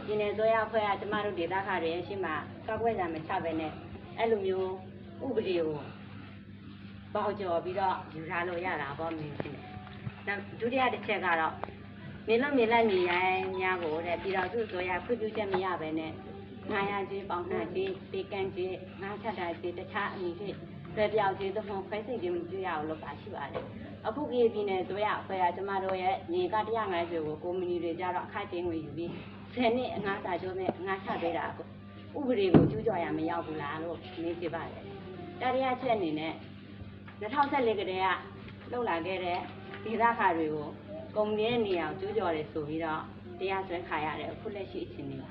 ပြည်နယ်ဆိုရအဖွဲ့ကကျမတို့ဒေသခံတွေရှိမှကောက်ွက်ကြမချပဲနဲ့အဲ့လိုမျိုးဥပဒေကိုပေါကျော်ပြီးတော့ယူထားလို့ရတာပေါ့မင်းဖြစ်နေဒုတိယတစ်ချက်ကတော့မြေလွတ်မြေလက်မြေရိုင်းများကိုတဲ့ပြည်တော်စုဆိုရခွင့်ပြုချက်မရပဲနဲ့ငါးရကြီးပေါင်းနှံကြီးပေကန်ကြီးငါးချက်တာကြီးတခြားအမိကြီးလွယ်ပြောက်ကြီးသဖွန်ခွဲစိတ်ခြင်းမပြုရအောင်လုပ်ပါရှိပါတယ်အခုပြည်နယ်ဆိုရအဖွဲ့ကကျမတို့ရဲ့ညီက150ကိုကုမ္ပဏီတွေကြတော့အခကျင်းငွေယူပြီး10နှစ်အငှားစာချုပ်နဲ့ငှားချပေးတာဥပဒေကိုကျူးကျော်ရမရောက်ဘူးလားလို့မေးကြည့်ပါတယ်တတိယချက်အနေနဲ့2014ကတည်းကလှုပ်လာခဲ့တဲ့ဒေသခံတွေကိုကုမ္ပဏီရဲ့နေရာကျူးကျော်တယ်ဆိုပြီးတော့တရားစွဲခါရတယ်အခုလက်ရှိအခြေအနေပါ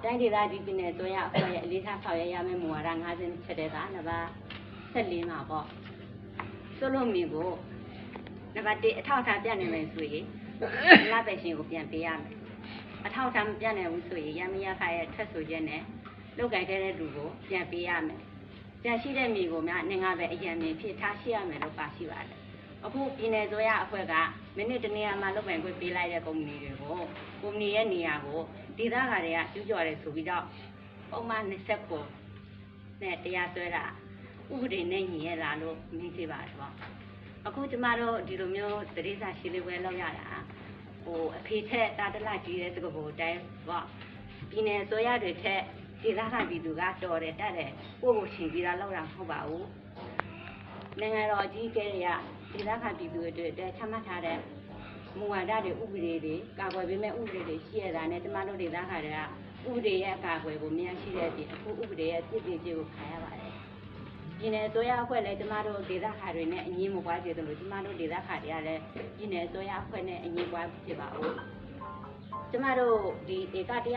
တိုင်းဒေသကြီးပြည်နယ်ဆိုရအဖွဲ့ရဲ့အလေးထားဆောင်ရွက်ရမယ့်မူဝါဒ50ချက်တည်းကနံပါတ်14မှာပေါ့ဆိုလို့မြင်ကိုနံပါတ်1အထောက်အထားပြနေမယ်ဆိုရင်လပဲရှင်ကိုပြန်ပေးရမယ်အထောက်အထားမပြနိုင်ဘူးဆိုရင်ရမရခရဲ့ထက်ဆိုချက်နဲ့လုတ်ကြိုက်ခဲ့တဲ့လူကိုပြန်ပေးရမယ်ပြန်ရှိတဲ့မိကိုများနေငါပဲအရင်မြင်ဖြစ်ထားရှိရမယ်လို့ပါရှိပါတယ်အခုပြည်နယ်ဆိုရအဖွဲ့ကမိနစ်တနေရာမှာလုတ်ပိုင်ခွင့်ပေးလိုက်တဲ့ကုမ္ပဏီတွေကိုကုမ္ပဏီရဲ့နေရာကိုဒေသခံတွေကကျူးကျော်တယ်ဆိုပြီးတော့ပုံမှန်29နဲ့တရားစွဲတာဥပဒေနဲ့ညီရလားလို့မေးကြည့်ပါတယ်ပေါ့အခုကျမတို့ဒီလိုမျိုးသတိစာရှင်းလင်းပွဲလုပ်ရတာအဖေထက်တာတလကြီးတဲ့သကပိုတိုင်းပေါ့ပြည်နယ်ဆိုရတွေထက်ဒေသခံပြည်သူကတော်တယ်တက်တယ်ပို့ဖို့ရှင်ပြီးတော့လောက်တာမဟုတ်ပါဘူးနိုင်ငံတော်အကြီးအကဲတွေကဒေသခံပြည်သူတွေအတွက်ချမှတ်ထားတဲ့မူဝါဒတွေဥပဒေတွေကာကွယ်ပေးမဲ့ဥပဒေတွေရှိရတာနဲ့ကျမတို့ဒေသခံတွေကဥပဒေရဲ့အကာအကွယ်ကိုမြန်ရှိတဲ့အပြင်အခုဥပဒေရဲ့ပြည့်ပြည့်ကျကိုခံရပါတယ်ပြည်နယ်ဆိုရအဖွဲ့လည်းကျမတို့ဒေသခံတွေနဲ့အငြင်းမပွားကြတယ်လို့ကျမတို့ဒေသခံတွေကလည်းပြည်နယ်ဆိုရအဖွဲ့နဲ့အငြင်းပွားဖြစ်ပါဘူးကျမတို့ဒီဧက150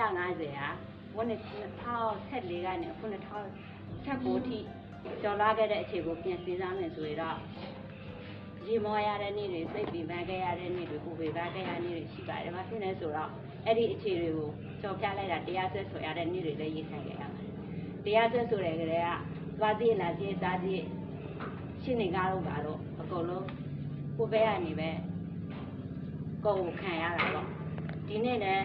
ဟာဝန်2014ကနေအခု2019ထိကျော်လာခဲ့တဲ့အခြေကိုပြန်စဉ်းစားမယ်ဆိုရင်ရေမောရတဲ့နေ့တွေစိတ်ပြီးပန်းခဲ့ရတဲ့နေ့တွေပူပေပန်းခဲ့ရတဲ့နေ့တွေရှိပါတယ်။ဘာဖြစ်လဲဆိုတော့အဲ့ဒီအခြေတွေကိုကျော်ပြလိုက်တာတရားစွဲဆိုရတဲ့နေ့တွေလည်းရေးဆိုင်ခဲ့ရပါတယ်။တရားစွဲဆိုတဲ့ကလေးကသွားကြည့်လာကြည့်စားကြည့်ရှင်းနေကြတော့ပါတော့အကုန်လုံးကိုပဲရနေပဲကိုယ်ခံရတာတော့ဒီနေ့လည်း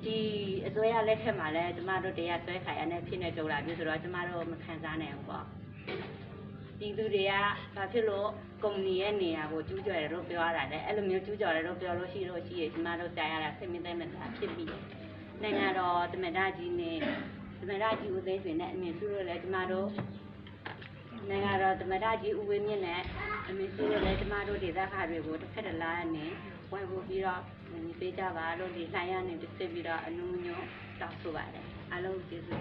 ဒီအစိုးရလက်ထက်မှာလည်းကျမတို့တရားစွဲခါရတဲ့ဖြစ်နေကြလာပြီဆိုတော့ကျမတို့မခံစားနိုင်ဘူးပေါ့ဒီသူတွေကဘာဖြစ်လို့ကုမ္ပဏီရဲ့နေရာကိုကျူးကျော်တယ်လို့ပြောရတာလဲအဲ့လိုမျိုးကျူးကျော်တယ်လို့ပြောလို့ရှိရင်ကျမတို့ကြားရတာစိတ်မသိမသာဖြစ်ပြီးနိုင်ငံတော်သမ္မတကြီးနဲ့သမ္မတကြီးဦးသိန်းစိန်နဲ့အမြင့်စုလို့လည်းကျမတို့နိုင်ငံတော်သမ္မတကြီးဦးဝင်းမြင့်နဲ့အမြင့်စုလို့လည်းကျမတို့ဒေသခံတွေကိုတစ်ဖက်တစ်လားနဲ့ဝင်ပို့ပြီးတော့ပေးကြပါလို့ဒီလှိုင်းရနေတစ်စစ်ပြီးတော့အနုညွတ်တောက်ဆိုပါတယ်အားလုံးကျေးဇူး